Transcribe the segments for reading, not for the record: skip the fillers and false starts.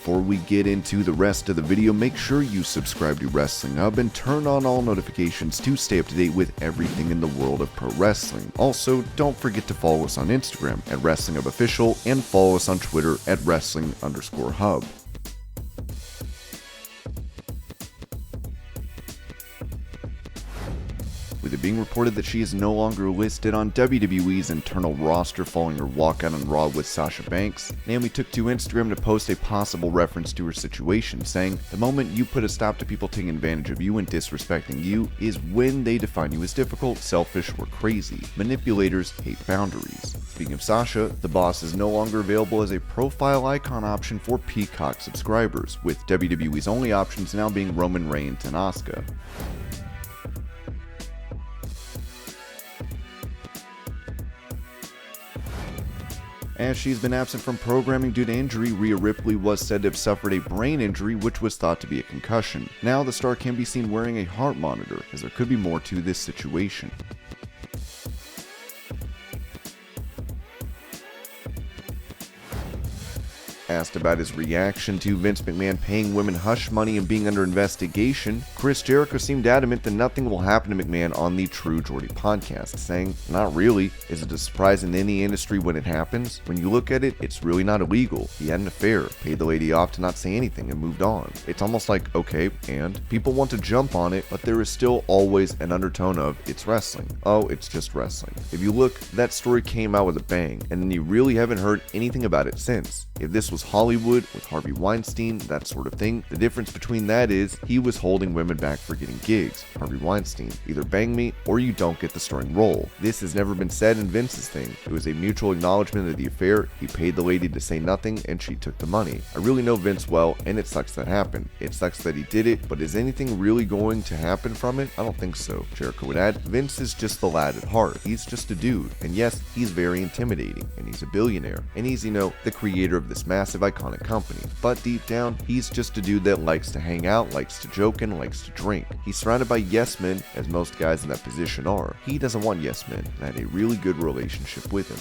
before we get into the rest of the video, make sure you subscribe to Wrestling Hub and turn on all notifications to stay up to date with everything in the world of pro wrestling. Also, don't forget to follow us on Instagram at Wrestling Hub Official and follow us on Twitter at Wrestling_Hub. With it being reported that she is no longer listed on WWE's internal roster following her walkout on Raw with Sasha Banks, Naomi took to Instagram to post a possible reference to her situation, saying, "The moment you put a stop to people taking advantage of you and disrespecting you is when they define you as difficult, selfish, or crazy. Manipulators hate boundaries." Speaking of Sasha, the boss is no longer available as a profile icon option for Peacock subscribers, with WWE's only options now being Roman Reigns and Asuka. As she's been absent from programming due to injury, Rhea Ripley was said to have suffered a brain injury which was thought to be a concussion. Now the star can be seen wearing a heart monitor, as there could be more to this situation. Asked about his reaction to Vince McMahon paying women hush money and being under investigation, Chris Jericho seemed adamant that nothing will happen to McMahon on the True Geordie podcast, saying, "Not really. Is it a surprise in any industry when it happens? When you look at it, it's really not illegal. He had an affair, paid the lady off to not say anything, and moved on." It's almost like, okay, and people want to jump on it, but there is still always an undertone of, it's wrestling. Oh, it's just wrestling. If you look, that story came out with a bang, and then you really haven't heard anything about it since. If this was Hollywood with Harvey Weinstein, that sort of thing, the difference between that is he was holding women back for getting gigs. Harvey Weinstein, either bang me or you don't get the starring role. This has never been said in Vince's thing. It was a mutual acknowledgement of the affair. He paid the lady to say nothing and she took the money. I really know Vince well, and it sucks that happened. It sucks that he did it, but is anything really going to happen from it? I don't think so. Jericho would add, Vince is just the lad at heart. He's just a dude. And yes, he's very intimidating, and he's a billionaire, and he's, the creator of this massive iconic company, but deep down, he's just a dude that likes to hang out, likes to joke, and likes to drink. He's surrounded by yes men, as most guys in that position are. He doesn't want yes men, and had a really good relationship with him.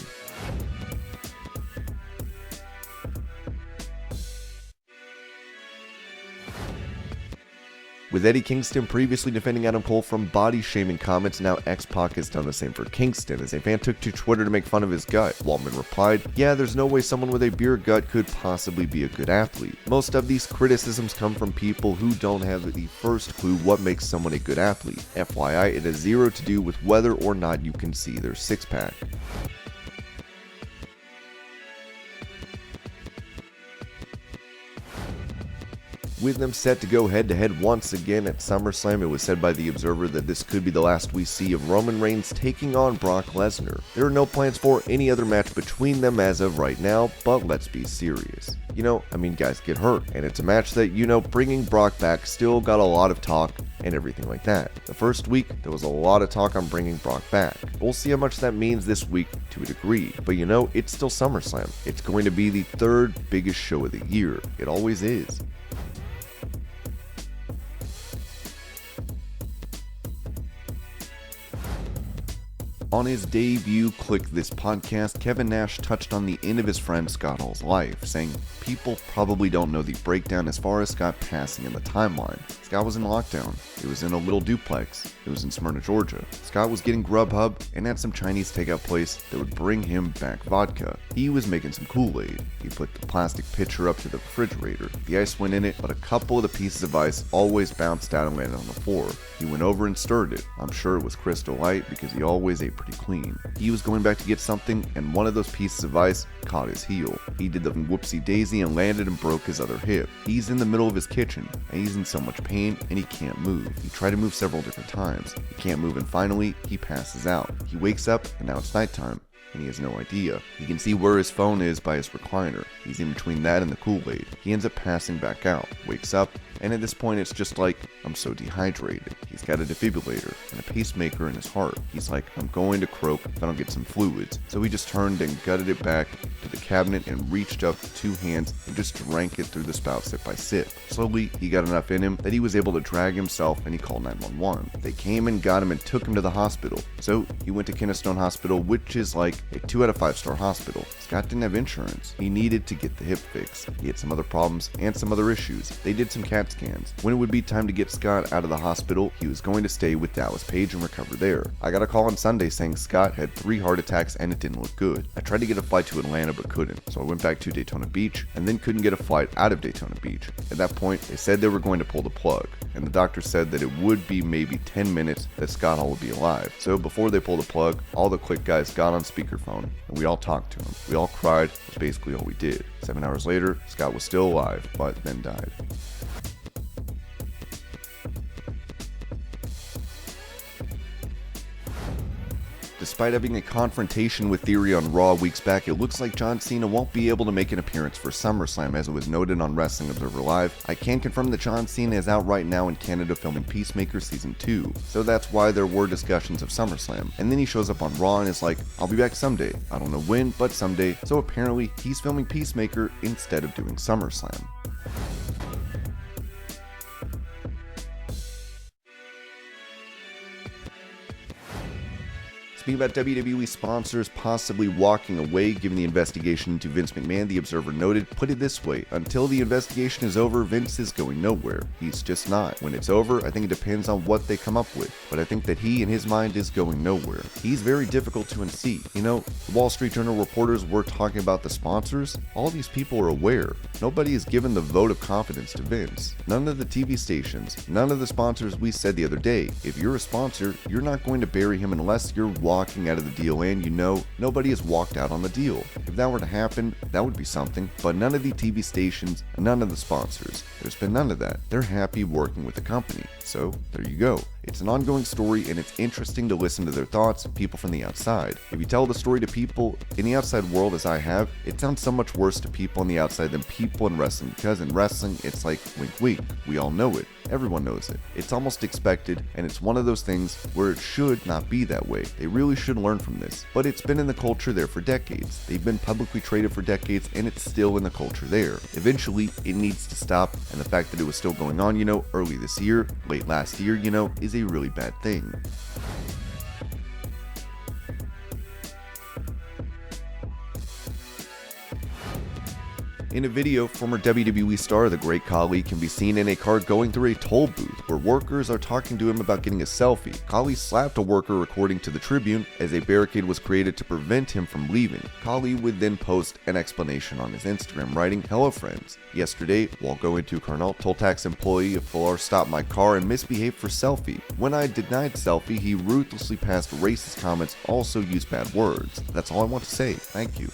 With Eddie Kingston previously defending Adam Cole from body-shaming comments, now X-Pac has done the same for Kingston, as a fan took to Twitter to make fun of his gut. Waltman replied, "Yeah, there's no way someone with a beer gut could possibly be a good athlete. Most of these criticisms come from people who don't have the first clue what makes someone a good athlete. FYI, it has zero to do with whether or not you can see their six-pack." With them set to go head-to-head once again at SummerSlam, it was said by The Observer that this could be the last we see of Roman Reigns taking on Brock Lesnar. There are no plans for any other match between them as of right now, but let's be serious. Guys get hurt, and it's a match that, bringing Brock back still got a lot of talk and everything like that. The first week, there was a lot of talk on bringing Brock back. We'll see how much that means this week to a degree, but it's still SummerSlam. It's going to be the third biggest show of the year. It always is. On his debut Click This podcast, Kevin Nash touched on the end of his friend Scott Hall's life, saying, "People probably don't know the breakdown as far as Scott passing in the timeline. Scott was in lockdown. It was in a little duplex. It was in Smyrna, Georgia. Scott was getting Grubhub and at some Chinese takeout place that would bring him back vodka. He was making some Kool-Aid. He put the plastic pitcher up to the refrigerator. The ice went in it, but a couple of the pieces of ice always bounced out and landed on the floor. He went over and stirred it. I'm sure it was Crystal Light because he always ate pretty clean. He was going back to get something, and one of those pieces of ice caught his heel. He did the whoopsie daisy and landed and broke his other hip. He's in the middle of his kitchen, and he's in so much pain, and he can't move. He tried to move several different times. He can't move, and finally, he passes out. He wakes up, and now it's nighttime, and he has no idea. He can see where his phone is by his recliner. He's in between that and the Kool-Aid. He ends up passing back out, wakes up, and at this point it's just like, I'm so dehydrated. He's He's got a defibrillator and a pacemaker in his heart. He's like, I'm going to croak if I don't get some fluids. So he just turned and gutted it back to the cabinet and reached up with 2 hands and just drank it through the spout sip by sip. Slowly, he got enough in him that he was able to drag himself, and he called 911. They came and got him and took him to the hospital. So he went to Kingston Hospital, which is like a 2 out of 5 star hospital. Scott didn't have insurance. He needed to get the hip fixed. He had some other problems and some other issues. They did some CAT scans. When it would be time to get Scott out of the hospital, he was going to stay with Dallas Page and recover there. I got a call on Sunday saying Scott had 3 heart attacks and it didn't look good. I tried to get a flight to Atlanta but couldn't, so I went back to Daytona Beach and then couldn't get a flight out of Daytona Beach. At that point, they said they were going to pull the plug, and the doctor said that it would be maybe 10 minutes that Scott Hall would be alive. So before they pulled the plug, all the Click guys got on speakerphone and we all talked to him. We all cried, was basically all we did. 7 hours later, Scott was still alive, but then died. Despite having a confrontation with Theory on Raw weeks back, it looks like John Cena won't be able to make an appearance for SummerSlam, as it was noted on Wrestling Observer Live. I can confirm that John Cena is out right now in Canada filming Peacemaker Season 2, so that's why there were discussions of SummerSlam. And then he shows up on Raw and is like, I'll be back someday. I don't know when, but someday. So apparently, he's filming Peacemaker instead of doing SummerSlam. Speaking about WWE sponsors possibly walking away given the investigation into Vince McMahon, the Observer noted, put it this way, until the investigation is over, Vince is going nowhere. He's just not. When it's over, I think it depends on what they come up with, but I think that he in his mind is going nowhere. He's very difficult to unseat. You know, the Wall Street Journal reporters were talking about the sponsors. All these people are aware. Nobody has given the vote of confidence to Vince. None of the TV stations, none of the sponsors. We said the other day, if you're a sponsor, you're not going to bury him unless you're walking out of the deal, and you know nobody has walked out on the deal. If that were to happen, that would be something, but none of the TV stations, none of the sponsors, there's been none of that. They're happy working with the company. So there you go. It's an ongoing story, and it's interesting to listen to their thoughts, people from the outside. If you tell the story to people in the outside world as I have, it sounds so much worse to people on the outside than people in wrestling, because in wrestling, it's like wink wink. We all know it. Everyone knows it. It's almost expected, and it's one of those things where it should not be that way. They really should learn from this. But it's been in the culture there for decades. They've been publicly traded for decades, and it's still in the culture there. Eventually, it needs to stop, and the fact that it was still going on, early this year, late last year, is a really bad thing. In a video, former WWE star The Great Khali can be seen in a car going through a toll booth where workers are talking to him about getting a selfie. Khali slapped a worker, according to the Tribune, as a barricade was created to prevent him from leaving. Khali would then post an explanation on his Instagram, writing, "Hello friends. Yesterday, while going to Cornette, toll tax employee of Fuller stopped my car and misbehaved for selfie. When I denied selfie, he ruthlessly passed racist comments, also used bad words. That's all I want to say. Thank you."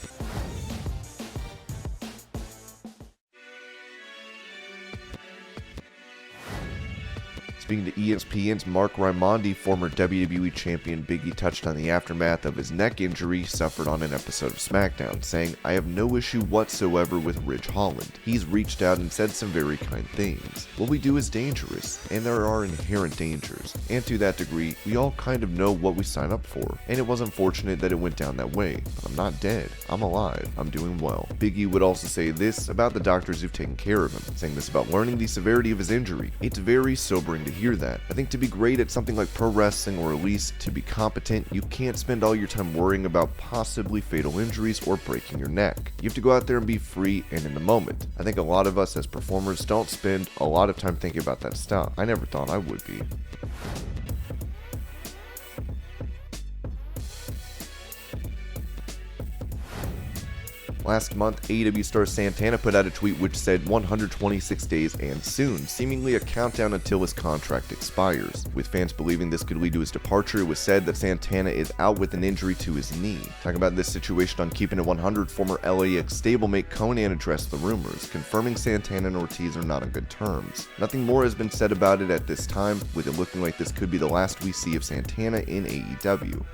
Speaking to ESPN's Mark Raimondi, former WWE champion Big E touched on the aftermath of his neck injury suffered on an episode of SmackDown, saying, "I have no issue whatsoever with Ridge Holland. He's reached out and said some very kind things. What we do is dangerous, and there are inherent dangers. And to that degree, we all kind of know what we sign up for. And it was unfortunate that it went down that way. But I'm not dead. I'm alive. I'm doing well." Big E would also say this about the doctors who've taken care of him, saying this about learning the severity of his injury. "It's very sobering to hear that. I think to be great at something like pro wrestling, or at least to be competent, you can't spend all your time worrying about possibly fatal injuries or breaking your neck. You have to go out there and be free and in the moment. I think a lot of us as performers don't spend a lot of time thinking about that stuff. I never thought I would be." Last month, AEW star Santana put out a tweet which said 126 days and soon, seemingly a countdown until his contract expires. With fans believing this could lead to his departure, it was said that Santana is out with an injury to his knee. Talking about this situation on Keeping It 100, former LAX stablemate Conan addressed the rumors, confirming Santana and Ortiz are not on good terms. Nothing more has been said about it at this time, with it looking like this could be the last we see of Santana in AEW.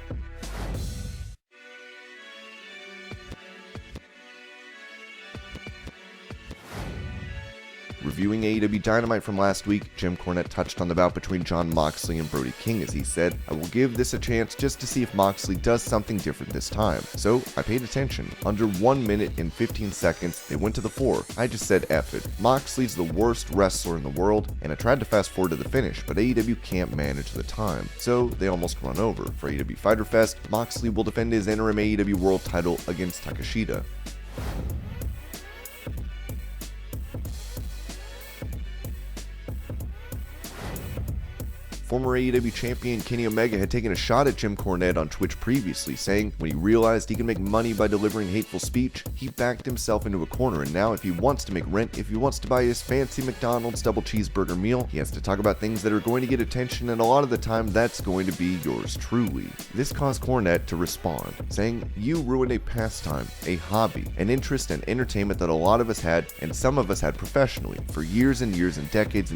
Reviewing AEW Dynamite from last week, Jim Cornette touched on the bout between Jon Moxley and Brody King as he said, "I will give this a chance just to see if Moxley does something different this time." So I paid attention. Under 1 minute and 15 seconds, they went to the floor. I just said F it. Moxley's the worst wrestler in the world, and I tried to fast forward to the finish, but AEW can't manage the time, so they almost run over. For AEW Fyter Fest, Moxley will defend his interim AEW World title against Takeshita. Former AEW champion Kenny Omega had taken a shot at Jim Cornette on Twitch previously, saying when he realized he could make money by delivering hateful speech, he backed himself into a corner, and now if he wants to make rent, if he wants to buy his fancy McDonald's double cheeseburger meal, he has to talk about things that are going to get attention, and a lot of the time that's going to be yours truly. This caused Cornette to respond, saying, "You ruined a pastime, a hobby, an interest and entertainment that a lot of us had, and some of us had professionally, for years and years and decades,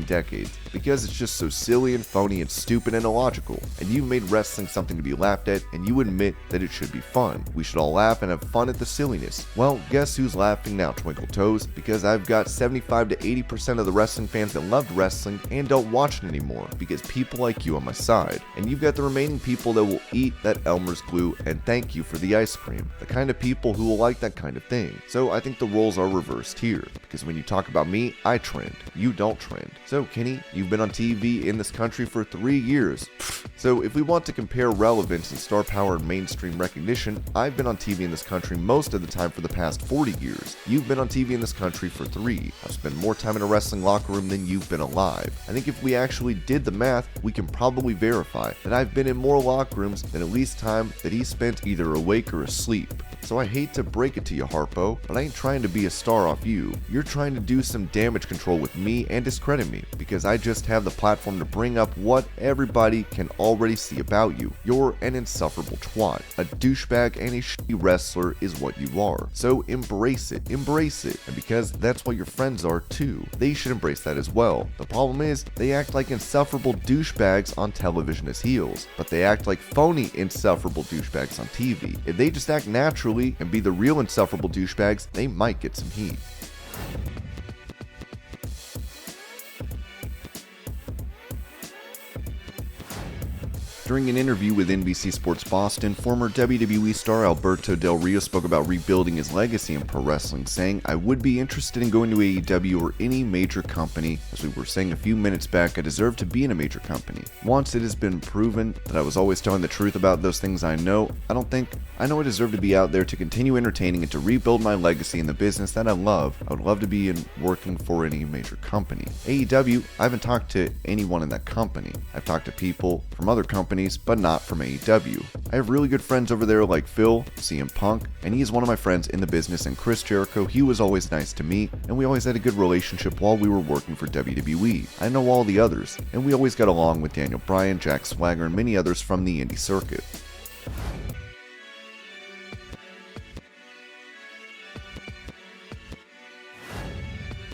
because it's just so silly and phony and stupid and illogical, and you made wrestling something to be laughed at, and you admit that it should be fun. We should all laugh and have fun at the silliness." Well, guess who's laughing now, Twinkle Toes? Because I've got 75 to 80% of the wrestling fans that loved wrestling and don't watch it anymore, because people like you on my side. And you've got the remaining people that will eat that Elmer's glue and thank you for the ice cream. The kind of people who will like that kind of thing. So I think the roles are reversed here, because when you talk about me, I trend. You don't trend. So Kenny, you've been on TV in this country for 3 years. So if we want to compare relevance and star power and mainstream recognition, I've been on TV in this country most of the time for the past 40 years. You've been on TV in this country for 3. I've spent more time in a wrestling locker room than you've been alive. I think if we actually did the math, we can probably verify that I've been in more locker rooms than at least time that he spent either awake or asleep. So I hate to break it to you, Harpo, but I ain't trying to be a star off you. You're trying to do some damage control with me and discredit me, because I just have the platform to bring up what everybody can already see about you. You're an insufferable twat. A douchebag and a shitty wrestler is what you are. So embrace it. And because that's what your friends are too, they should embrace that as well. The problem is, they act like insufferable douchebags on television as heels, but they act like phony insufferable douchebags on TV. If they just act naturally and be the real insufferable douchebags, they might get some heat. During an interview with NBC Sports Boston, former WWE star Alberto Del Rio spoke about rebuilding his legacy in pro wrestling, saying, "I would be interested in going to AEW or any major company. As we were saying a few minutes back, I deserve to be in a major company. Once it has been proven that I was always telling the truth about those things I know I know I deserve to be out there to continue entertaining and to rebuild my legacy in the business that I love. I would love to be working for any major company. AEW, I haven't talked to anyone in that company. I've talked to people from other companies, but not from AEW. I have really good friends over there like Phil, CM Punk, and he is one of my friends in the business, and Chris Jericho, he was always nice to me, and we always had a good relationship while we were working for WWE. I know all the others, and we always got along with Daniel Bryan, Jack Swagger, and many others from the indie circuit."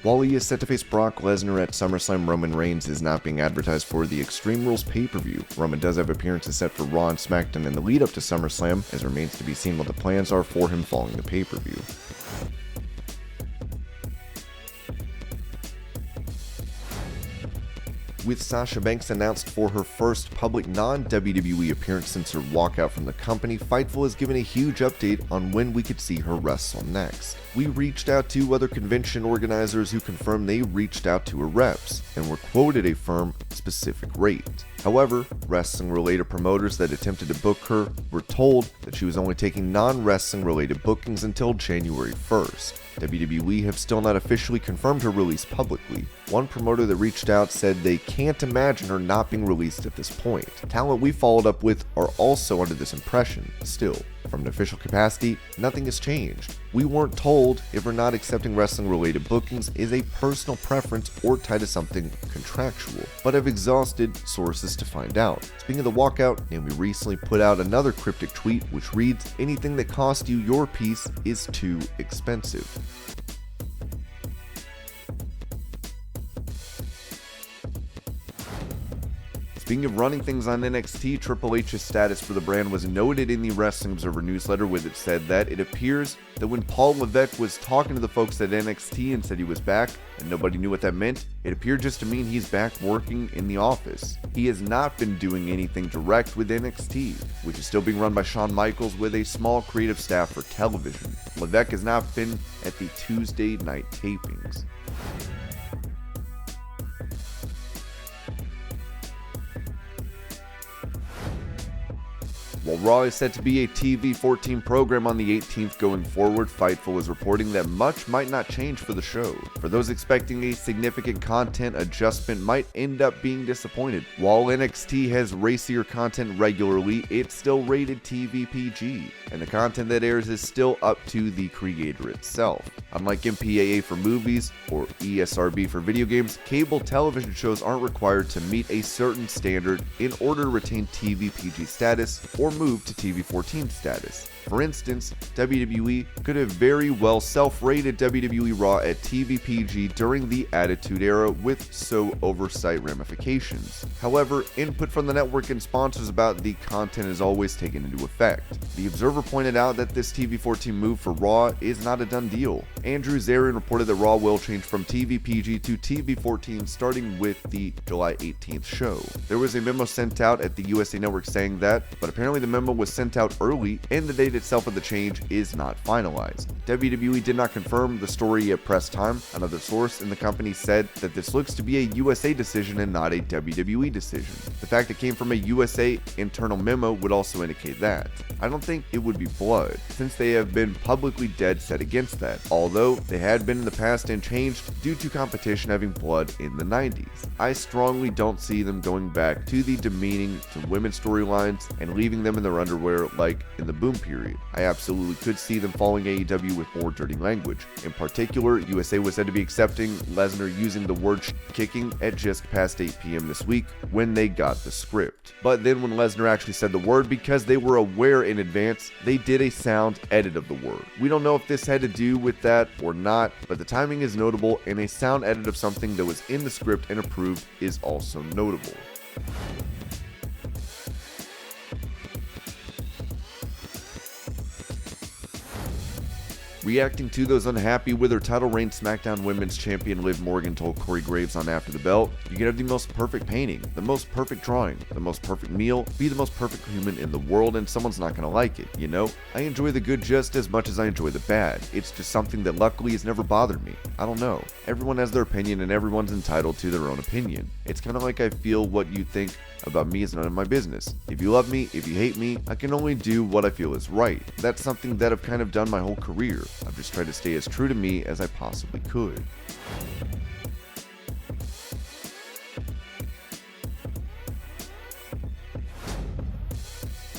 While he is set to face Brock Lesnar at SummerSlam, Roman Reigns is not being advertised for the Extreme Rules pay-per-view. Roman does have appearances set for Raw and SmackDown in the lead-up to SummerSlam, as remains to be seen what the plans are for him following the pay-per-view. With Sasha Banks announced for her first public non-WWE appearance since her walkout from the company, Fightful has given a huge update on when we could see her wrestle next. We reached out to other convention organizers who confirmed they reached out to her reps and were quoted a firm specific rate. However, wrestling-related promoters that attempted to book her were told that she was only taking non-wrestling related bookings until January 1st. WWE have still not officially confirmed her release publicly. One promoter that reached out said they can't imagine her not being released at this point. Talent we followed up with are also under this impression. Still, from an official capacity, nothing has changed. We weren't told if or not accepting wrestling-related bookings is a personal preference or tied to something contractual, but have exhausted sources to find out. Speaking of the walkout, Naomi recently put out another cryptic tweet which reads, "Anything that costs you your piece is too expensive." Speaking of running things on NXT, Triple H's status for the brand was noted in the Wrestling Observer newsletter, with it said that it appears that when Paul Levesque was talking to the folks at NXT and said he was back, and nobody knew what that meant, it appeared just to mean he's back working in the office. He has not been doing anything direct with NXT, which is still being run by Shawn Michaels with a small creative staff for television. Levesque has not been at the Tuesday night tapings. While Raw is set to be a TV-14 program on the 18th going forward, Fightful is reporting that much might not change for the show. For those expecting a significant content adjustment might end up being disappointed. While NXT has racier content regularly, it's still rated TV PG, and the content that airs is still up to the creator itself. Unlike MPAA for movies or ESRB for video games, cable television shows aren't required to meet a certain standard in order to retain TV PG status or move to TV-14 status. For instance, WWE could have very well self-rated WWE Raw at TV PG during the Attitude Era with so oversight ramifications. However, input from the network and sponsors about the content is always taken into effect. The Observer pointed out that this TV-14 move for Raw is not a done deal. Andrew Zarian reported that Raw will change from TV PG to TV-14 starting with the July 18th show. There was a memo sent out at the USA Network saying that, but apparently the memo was sent out early and the date itself of the change is not finalized. WWE did not confirm the story at press time. Another source in the company said that this looks to be a USA decision and not a WWE decision. The fact it came from a USA internal memo would also indicate that. I don't think it would be blood, since they have been publicly dead set against that, although they had been in the past and changed due to competition having blood in the 90s. I strongly don't see them going back to the demeaning to women's storylines and leaving them in their underwear like in the Boom period. I absolutely could see them following AEW with more dirty language. In particular, USA was said to be accepting Lesnar using the word kicking at just past 8 p.m. this week when they got the script. But then when Lesnar actually said the word, because they were aware in advance, they did a sound edit of the word. We don't know if this had to do with that or not, but the timing is notable, and a sound edit of something that was in the script and approved is also notable. Reacting to those unhappy with her title reign, SmackDown Women's Champion Liv Morgan told Corey Graves on After the Belt, "You can have the most perfect painting, the most perfect drawing, the most perfect meal, be the most perfect human in the world, and someone's not gonna like it, you know? I enjoy the good just as much as I enjoy the bad. It's just something that luckily has never bothered me. I don't know. Everyone has their opinion and everyone's entitled to their own opinion. It's kind of like I feel what you think about me is none of my business. If you love me, if you hate me, I can only do what I feel is right. That's something that I've kind of done my whole career. I've just tried to stay as true to me as I possibly could."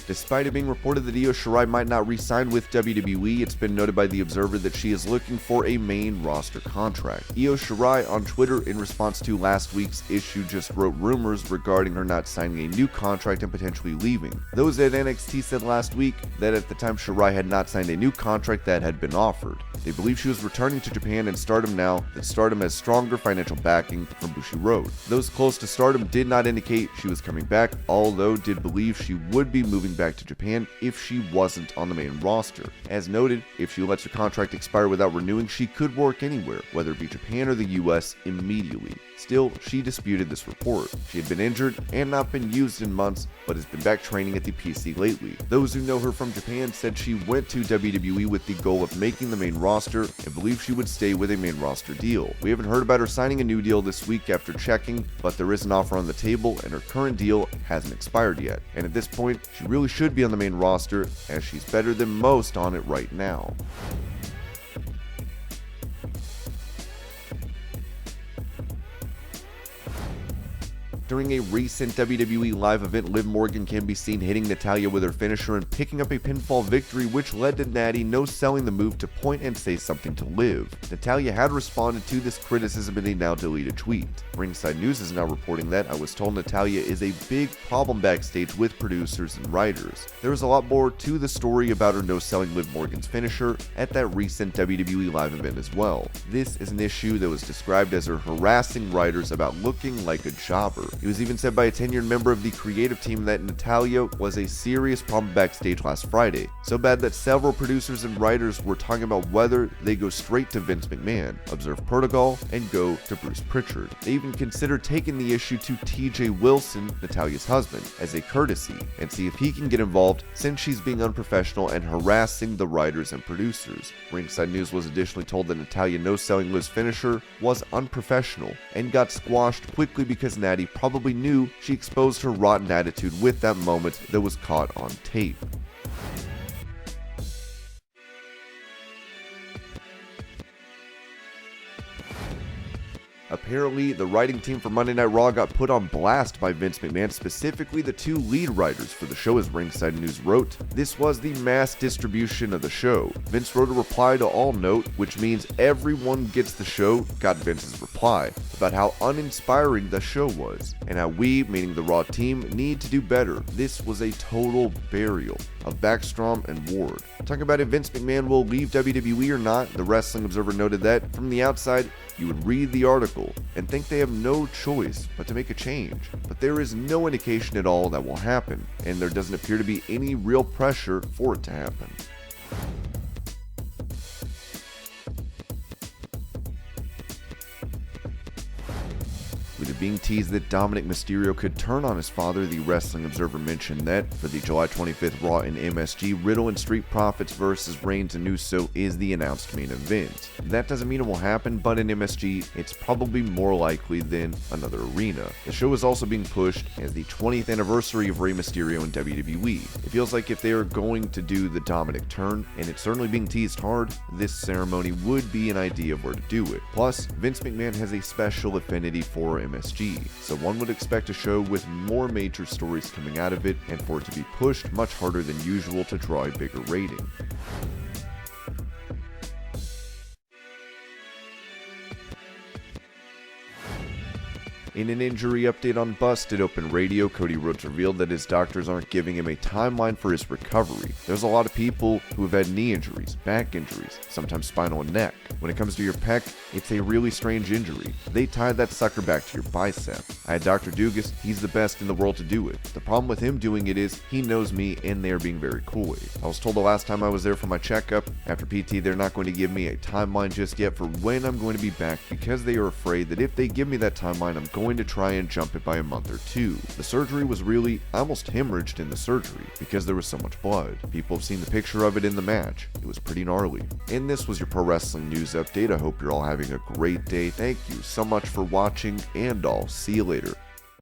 Despite it being reported that Theo Shirai might not re-sign with WWE, it's been noted by The Observer that she is looking for a main roster contract. Theo Shirai on Twitter, in response to last week's issue, just wrote rumors regarding her not signing a new contract and potentially leaving. Those at NXT said last week that at the time Shirai had not signed a new contract that had been offered. They believe she was returning to Japan and Stardom now that Stardom has stronger financial backing from Bushiroad. Those close to Stardom did not indicate she was coming back, although did believe she would be moving back to Japan if she wasn't on the main roster. As noted, if she lets her contract expire without renewing, she could work anywhere, whether it be Japan or the US, immediately. Still, she disputed this report. She had been injured and not been used in months, but has been back training at the PC lately. Those who know her from Japan said she went to WWE with the goal of making the main roster and believed she would stay with a main roster deal. We haven't heard about her signing a new deal this week after checking, but there is an offer on the table and her current deal hasn't expired yet. And at this point, she really should be on the main roster, as she's better than most on it right now. During a recent WWE live event, Liv Morgan can be seen hitting Natalya with her finisher and picking up a pinfall victory, which led to Natty no-selling the move to point and say something to Liv. Natalya had responded to this criticism in a now-deleted tweet. Ringside News is now reporting that "I was told Natalya is a big problem backstage with producers and writers. There is a lot more to the story about her no-selling Liv Morgan's finisher at that recent WWE live event as well. This is an issue that was described as her harassing writers about looking like a jobber. It was even said by a tenured member of the creative team that Natalya was a serious problem backstage last Friday, so bad that several producers and writers were talking about whether they go straight to Vince McMahon, observe protocol, and go to Bruce Pritchard. They even considered taking the issue to TJ Wilson, Natalya's husband, as a courtesy, and see if he can get involved since she's being unprofessional and harassing the writers and producers. Ringside News was additionally told that Natalya no-selling Liv's finisher was unprofessional and got squashed quickly because Natty probably knew she exposed her rotten attitude with that moment that was caught on tape. Apparently, the writing team for Monday Night Raw got put on blast by Vince McMahon, specifically the two lead writers for the show, as Ringside News wrote. This was the mass distribution of the show. Vince wrote a reply to all note, which means everyone gets the show, got Vince's reply, about how uninspiring the show was, and how we, meaning the Raw team, need to do better. This was a total burial of Backstrom and Ward. Talking about if Vince McMahon will leave WWE or not, the Wrestling Observer noted that, from the outside, you would read the article and think they have no choice but to make a change. But there is no indication at all that will happen, and there doesn't appear to be any real pressure for it to happen. With it being teased that Dominic Mysterio could turn on his father, the Wrestling Observer mentioned that for the July 25th Raw in MSG, Riddle and Street Profits vs. Reigns and Uso is the announced main event. That doesn't mean it will happen, but in MSG, it's probably more likely than another arena. The show is also being pushed as the 20th anniversary of Rey Mysterio in WWE. It feels like if they are going to do the Dominic turn, and it's certainly being teased hard, this ceremony would be an idea of where to do it. Plus, Vince McMahon has a special affinity for MSG, so one would expect a show with more major stories coming out of it and for it to be pushed much harder than usual to draw a bigger rating. In an injury update on Busted Open Radio, Cody Rhodes revealed that his doctors aren't giving him a timeline for his recovery. There's a lot of people who have had knee injuries, back injuries, sometimes spinal and neck. When it comes to your pec, it's a really strange injury. They tied that sucker back to your bicep. I had Dr. Dugas, he's the best in the world to do it. The problem with him doing it is he knows me and they're being very coy. I was told the last time I was there for my checkup, after PT they're not going to give me a timeline just yet for when I'm going to be back because they are afraid that if they give me that timeline I'm going to try and jump it by a month or two. The surgery was really, I almost hemorrhaged in the surgery because there was so much blood. People have seen the picture of it in the match. It was pretty gnarly. And this was your pro wrestling news update. I hope you're all having a great day. Thank you so much for watching and I'll see you later.